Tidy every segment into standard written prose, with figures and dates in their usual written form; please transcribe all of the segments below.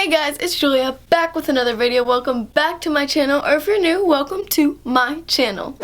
Hey guys, it's Julia, back with another video. Welcome back to my channel, or if you're new, welcome to my channel.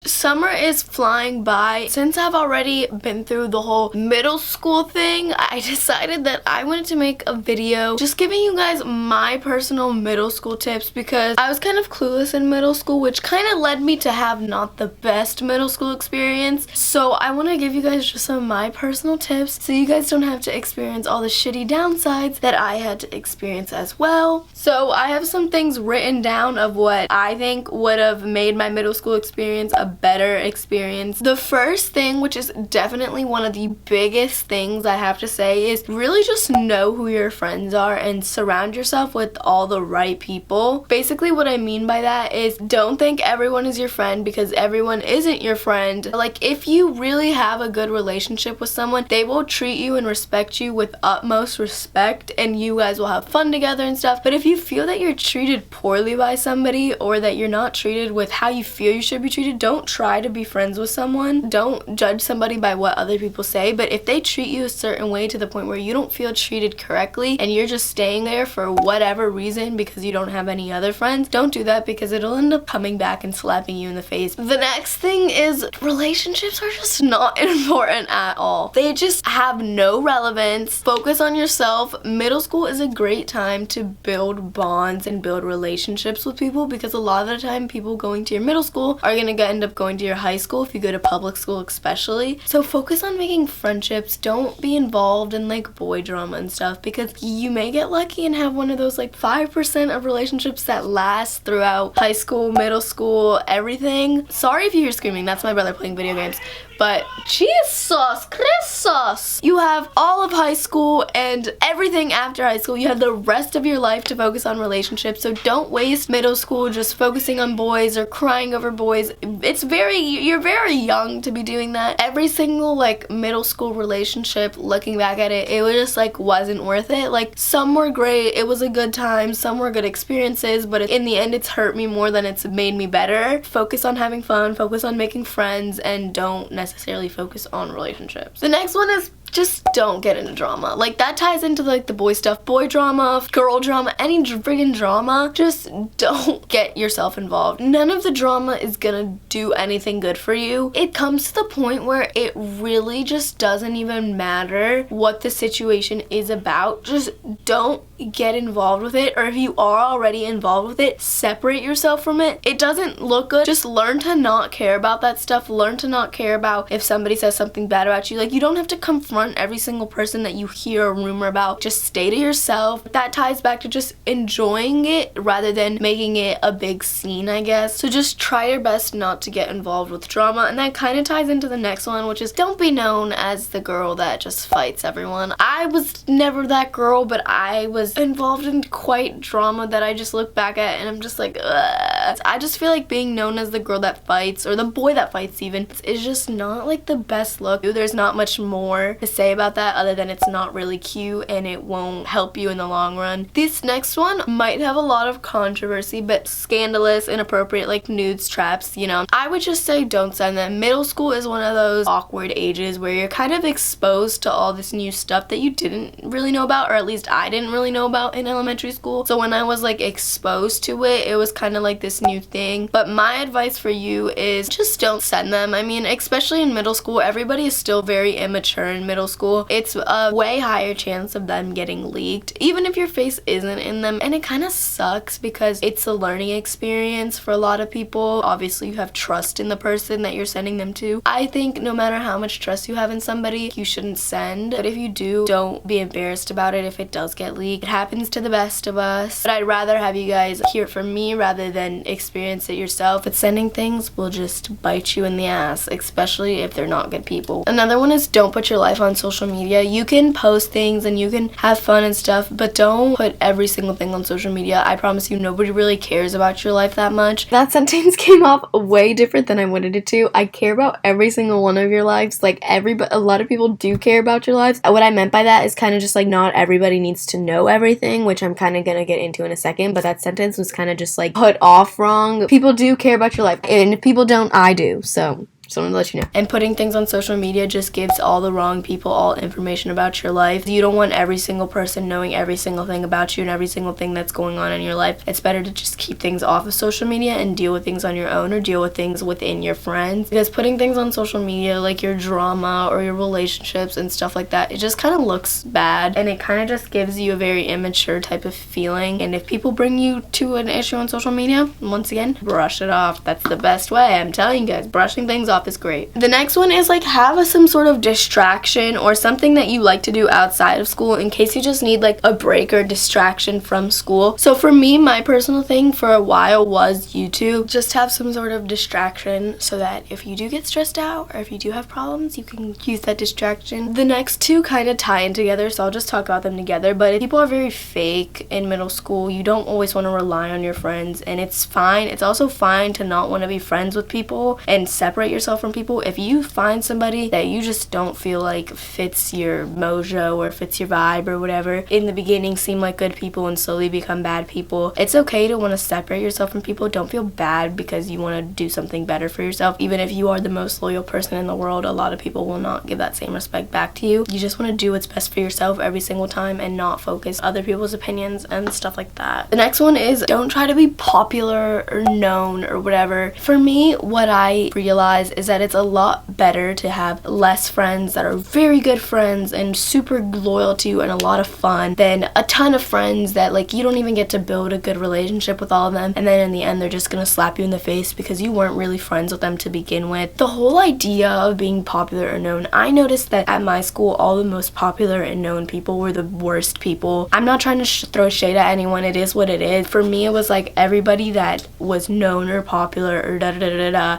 Summer is flying by. Since I've already been through the whole middle school thing, I decided that I wanted to make a video just giving you guys my personal middle school tips, because I was kind of clueless in middle school, which kind of led me to have not the best middle school experience. So I want to give you guys just some of my personal tips so you guys don't have to experience all the shitty downsides that I had to experience as well. So I have some things written down of what I think would have made my middle school experience a better experience. The first thing, which is definitely one of the biggest things I have to say, is really just know who your friends are and surround yourself with all the right people. Basically what I mean by that is don't think everyone is your friend, because everyone isn't your friend. Like, if you really have a good relationship with someone, they will treat you and respect you with utmost respect, and you guys will have fun together and stuff. But if you feel that you're treated poorly by somebody, or that you're not treated with how you feel you should be treated, don't try to be friends with someone. Don't judge somebody by what other people say, but if they treat you a certain way to the point where you don't feel treated correctly and you're just staying there for whatever reason because you don't have any other friends, don't do that, because it'll end up coming back and slapping you in the face. The next thing is relationships are just not important at all. They just have no relevance. Focus on yourself. Middle school is a great time to build bonds and build relationships with people, because a lot of the time people going to your middle school are gonna end up going to your high school if you go to public school especially. So focus on making friendships. Don't be involved in like boy drama and stuff, because you may get lucky and have one of those like 5% of relationships that last throughout high school, middle school, everything. Sorry if you hear screaming, that's my brother playing video games. But Jesus Christos! You have all of high school and everything after high school. You have the rest of your life to focus on relationships, so don't waste middle school just focusing on boys or crying over boys. You're very young to be doing that. Every single like middle school relationship, looking back at it, it was just like wasn't worth it. Like, some were great, it was a good time, some were good experiences, but in the end it's hurt me more than it's made me better. Focus on having fun, focus on making friends, and don't necessarily focus on relationships. The next one is just don't get into drama. Like, that ties into like the boy stuff, boy drama, girl drama, any friggin' drama. Just don't get yourself involved. None of the drama is gonna do anything good for you. It comes to the point where it really just doesn't even matter what the situation is about. Just don't get involved with it, or if you are already involved with it, separate yourself from it. It doesn't look good. Just learn to not care about that stuff. Learn to not care about if somebody says something bad about you. Like, you don't have to confront every single person that you hear a rumor about. Just stay to yourself. That ties back to just enjoying it rather than making it a big scene, I guess. So just try your best not to get involved with drama. And that kind of ties into the next one, which is don't be known as the girl that just fights everyone. I was never that girl, but I was involved in quite drama that I just look back at and I'm just like, ugh. I just feel like being known as the girl that fights, or the boy that fights even, is just not like the best look. There's not much more to say about that other than it's not really cute and it won't help you in the long run. This next one might have a lot of controversy, but scandalous, inappropriate, like nudes, traps, you know. I would just say don't send them. Middle school is one of those awkward ages where you're kind of exposed to all this new stuff that you didn't really know about, or at least I didn't really know about in elementary school. So when I was like exposed to it, it was kind of like this new thing. But my advice for you is just don't send them. I mean, especially in middle school, everybody is still very immature in middle school. It's a way higher chance of them getting leaked, even if your face isn't in them. And it kind of sucks because it's a learning experience for a lot of people. Obviously, you have trust in the person that you're sending them to. I think no matter how much trust you have in somebody, you shouldn't send. But if you do, don't be embarrassed about it if it does get leaked. It happens to the best of us. But I'd rather have you guys hear it from me rather than experience it yourself. But sending things will just bite you in the ass, especially if they're not good people. Another one is don't put your life on social media. You can post things and you can have fun and stuff, but don't put every single thing on social media. I promise you, nobody really cares about your life that much. That sentence came off way different than I wanted it to. I care about every single one of your lives. Like, a lot of people do care about your lives. What I meant by that is kind of just like not everybody needs to know everything, which I'm kind of gonna get into in a second, but that sentence was kind of just like put off wrong. People do care about your life, and if people don't, I do. So Just wanted to let you know. And putting things on social media just gives all the wrong people all information about your life. You don't want every single person knowing every single thing about you and every single thing that's going on in your life. It's better to just keep things off of social media and deal with things on your own, or deal with things within your friends. Because putting things on social media, like your drama or your relationships and stuff like that, it just kind of looks bad, and it kind of just gives you a very immature type of feeling. And if people bring you to an issue on social media, once again, brush it off. That's the best way. I'm telling you guys, brushing things off is great. The next one is like have some sort of distraction or something that you like to do outside of school in case you just need like a break or distraction from school. So for me, my personal thing for a while was YouTube. Just have some sort of distraction so that if you do get stressed out or if you do have problems, you can use that distraction. The next two kind of tie in together, so I'll just talk about them together. But people are very fake in middle school. You don't always want to rely on your friends, and it's fine. It's also fine to not want to be friends with people and separate yourself from people. If you find somebody that you just don't feel like fits your mojo or fits your vibe or whatever, in the beginning seem like good people and slowly become bad people, it's okay to want to separate yourself from people. Don't feel bad because you want to do something better for yourself. Even if you are the most loyal person in the world, a lot of people will not give that same respect back to you. You just want to do what's best for yourself every single time and not focus other people's opinions and stuff like that. The next one is don't try to be popular or known or whatever. For me, what I realize is that it's a lot better to have less friends that are very good friends and super loyal to you and a lot of fun than a ton of friends that like you don't even get to build a good relationship with all of them, and then in the end they're just gonna slap you in the face because you weren't really friends with them to begin with. The whole idea of being popular or known, I noticed that at my school all the most popular and known people were the worst people. I'm not trying to throw shade at anyone, it is what it is. For me, it was like everybody that was known or popular or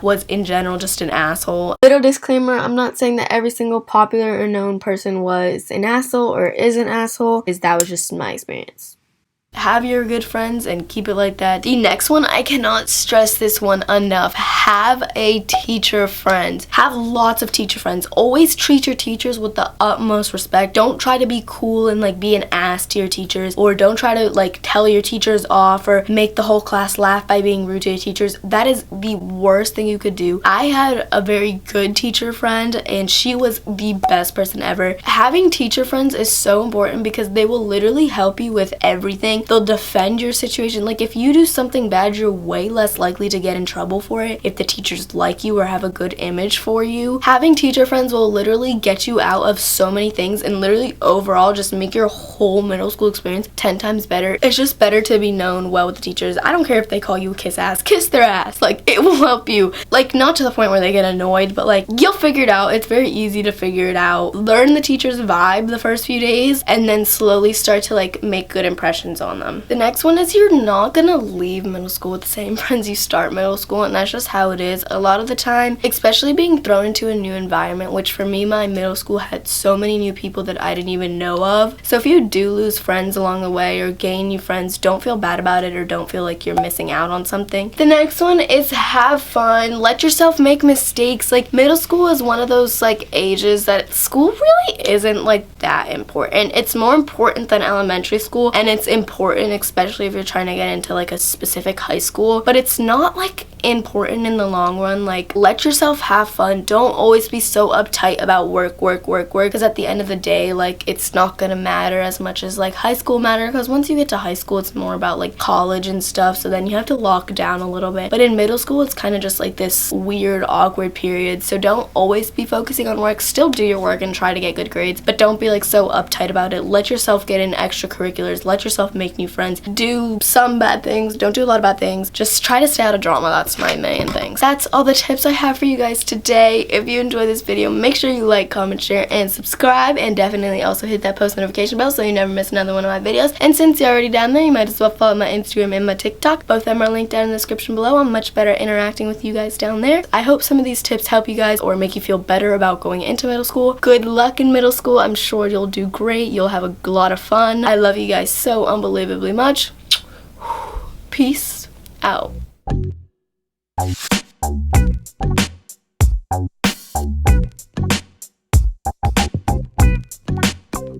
was in general just an asshole. Little disclaimer, I'm not saying that every single popular or known person was an asshole or is an asshole, is that was just my experience. Have your good friends and keep it like that. The next one, I cannot stress this one enough. Have a teacher friend. Have lots of teacher friends. Always treat your teachers with the utmost respect. Don't try to be cool and like be an ass to your teachers, or don't try to like tell your teachers off or make the whole class laugh by being rude to your teachers. That is the worst thing you could do. I had a very good teacher friend and she was the best person ever. Having teacher friends is so important because they will literally help you with everything. They'll defend your situation. Like if you do something bad, you're way less likely to get in trouble for it if the teachers like you or have a good image for you. Having teacher friends will literally get you out of so many things and literally overall just make your whole middle school experience 10 times better. It's just better to be known well with the teachers. I don't care if they call you kiss ass, kiss their ass. Like it will help you. Like not to the point where they get annoyed, but like you'll figure it out. It's very easy to figure it out. Learn the teacher's vibe the first few days and then slowly start to like make good impressions on them. The next one is you're not gonna leave middle school with the same friends you start middle school, and that's just how it is a lot of the time, especially being thrown into a new environment, which for me, my middle school had so many new people that I didn't even know of. So if you do lose friends along the way or gain new friends, don't feel bad about it or don't feel like you're missing out on something. The next one is have fun. Let yourself make mistakes. Like middle school is one of those like ages that school really isn't like that important. It's more important than elementary school, and it's important especially if you're trying to get into like a specific high school, but it's not like important in the long run. Like let yourself have fun. Don't always be so uptight about work because at the end of the day, like it's not gonna matter as much as like high school matter, because once you get to high school it's more about like college and stuff, so then you have to lock down a little bit. But in middle school it's kind of just like this weird awkward period, so don't always be focusing on work. Still do your work and try to get good grades, but don't be like so uptight about it. Let yourself get in extracurriculars, let yourself make new friends, do some bad things, don't do a lot of bad things, just try to stay out of drama. That's my main thing. That's all the tips I have for you guys today. If you enjoyed this video, make sure you like, comment, share, and subscribe, and definitely also hit that post notification bell so you never miss another one of my videos. And since you're already down there, you might as well follow my Instagram and my TikTok. Both of them are linked down in the description below. I'm much better at interacting with you guys down there. I hope some of these tips help you guys or make you feel better about going into middle school. Good luck in middle school. I'm sure you'll do great. You'll have a lot of fun. I love you guys so unbelievably much. Peace out.